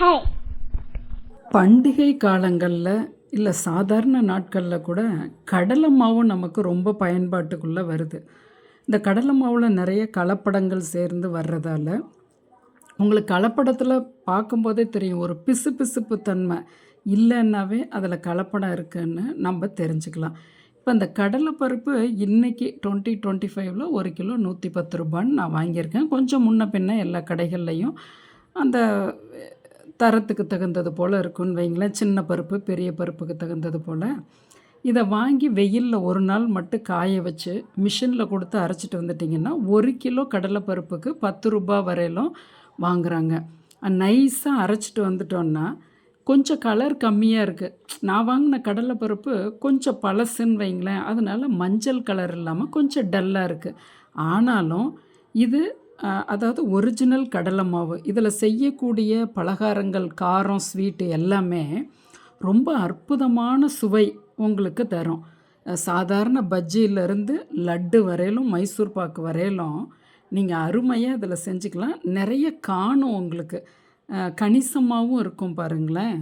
Hi. பண்டிகை காலங்களில் இல்லை சாதாரண நாட்களில் கூட கடலை மாவு நமக்கு ரொம்ப பயன்பாட்டுக்குள்ளே வருது. இந்த கடலை மாவில் நிறைய கலப்படங்கள் சேர்ந்து வர்றதால உங்களுக்கு கலப்படத்தில் பார்க்கும்போதே தெரியும், ஒரு பிசுபிசுப்பு தன்மை இல்லைன்னாவே அதில் கலப்படம் இருக்குன்னு நம்ம தெரிஞ்சுக்கலாம். இப்போ இந்த கடலை பருப்பு இன்றைக்கி 2025 1 கிலோ 110 ரூபான்னு நான் வாங்கியிருக்கேன். கொஞ்சம் முன்ன பின்ன எல்லா கடைகள்லையும் அந்த தரத்துக்கு தகுந்தது போல் இருக்குன்னு வைங்களேன். சின்ன பருப்பு பெரிய பருப்புக்கு தகுந்தது போல் இதை வாங்கி வெயிலில் ஒரு நாள் மட்டும் காய வச்சு மிஷினில் கொடுத்து அரைச்சிட்டு வந்துட்டிங்கன்னா 1 கிலோ கடலை பருப்புக்கு 10 ரூபா வரையிலும் வாங்குகிறாங்க. நைஸாக அரைச்சிட்டு வந்துட்டோன்னா கொஞ்சம் கலர் கம்மியாக இருக்குது. நான் வாங்கின கடலை பருப்பு கொஞ்சம் பழசுன்னு வைங்களேன், அதனால் மஞ்சள் கலர் இல்லாமல் கொஞ்சம் டல்லாக இருக்குது. ஆனாலும் இது அதாவது ஒரிஜினல் கடலை மாவு. இதில் செய்யக்கூடிய பலகாரங்கள், காரம், ஸ்வீட்டு எல்லாமே ரொம்ப அற்புதமான சுவை உங்களுக்கு தரும். சாதாரண பஜ்ஜியிலேருந்து லட்டு வரையிலும், மைசூர் பாக்கு வரையிலும் நீங்கள் அருமையாக இதில் செஞ்சுக்கலாம். நிறைய காணும் உங்களுக்கு, கணிசமாகவும் இருக்கும் பாருங்களேன்.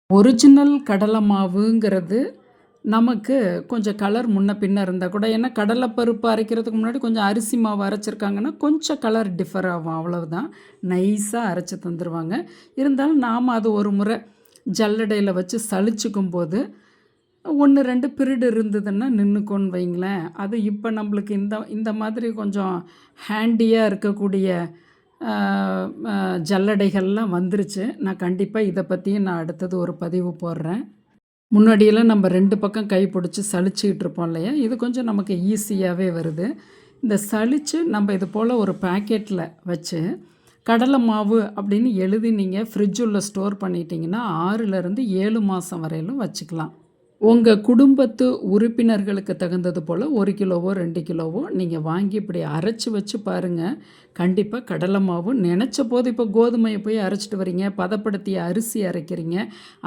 ஒரிஜினல் கடலை மாவுங்கிறது நமக்கு கொஞ்சம் கலர் முன்ன பின்ன இருந்தால் கூட, ஏன்னா கடலைப்பருப்பு அரைக்கிறதுக்கு முன்னாடி கொஞ்சம் அரிசி மாவு அரைச்சிருக்காங்கன்னா கொஞ்சம் கலர் டிஃபர் ஆகும், அவ்வளவுதான். நைஸாக அரைச்சி தந்துடுவாங்க. இருந்தாலும் நாம் அது ஒரு முறை ஜல்லடையில் வச்சு சளிச்சிக்கும் போது 1 2 பிரிடு இருந்ததுன்னா நின்றுக்கோன்னு வைங்களேன். அது இப்போ நம்மளுக்கு இந்த மாதிரி கொஞ்சம் ஹேண்டியாக இருக்கக்கூடிய ஜல்லடைகள்லாம் வந்துருச்சு. நான் கண்டிப்பாக இதை பற்றியும் நான் அடுத்தது ஒரு பதிவு போடுறேன். முன்னாடியெல்லாம் நம்ம 2 பக்கம் கை பிடிச்சி சலிச்சிக்கிட்டு இருப்போம் இல்லையா, இது கொஞ்சம் நமக்கு ஈஸியாகவே வருது. இந்த சலித்து நம்ம இது போல் ஒரு பேக்கெட்டில் வச்சு கடலை மாவு அப்படின்னு எழுதி நீங்கள் ஃப்ரிட்ஜுள்ள ஸ்டோர் பண்ணிட்டீங்கன்னா 6லேருந்து 7 மாதம் வரையிலும் வச்சுக்கலாம். உங்கள் குடும்பத்து உறுப்பினர்களுக்கு தகுந்தது போல் 1 கிலோவோ 2 கிலோவோ நீங்கள் வாங்கி இப்படி அரைச்சி வச்சு பாருங்கள். கண்டிப்பாக கடலை மாவு நினச்ச போது, இப்போ கோதுமையை போய் அரைச்சிட்டு வரீங்க, பதப்படுத்திய அரிசி அரைக்கிறீங்க,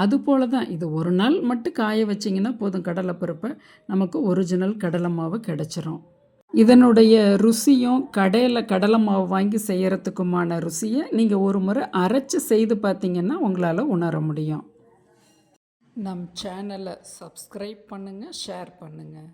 அதுபோல் தான் இது ஒரு நாள் மட்டும் காய வச்சிங்கன்னா போதும், கடலைப்பருப்பை நமக்கு ஒரிஜினல் கடலை மாவு கிடச்சிரும். இதனுடைய ருசியும் கடையில் கடலை மாவு வாங்கி செய்கிறதுக்குமான ருசியை நீங்கள் ஒரு முறை அரைச்சி செய்து பார்த்தீங்கன்னா உங்களால் உணர முடியும். நம் சேனலை சப்ஸ்கிரைப் பண்ணுங்கள், ஷேர் பண்ணுங்கள்.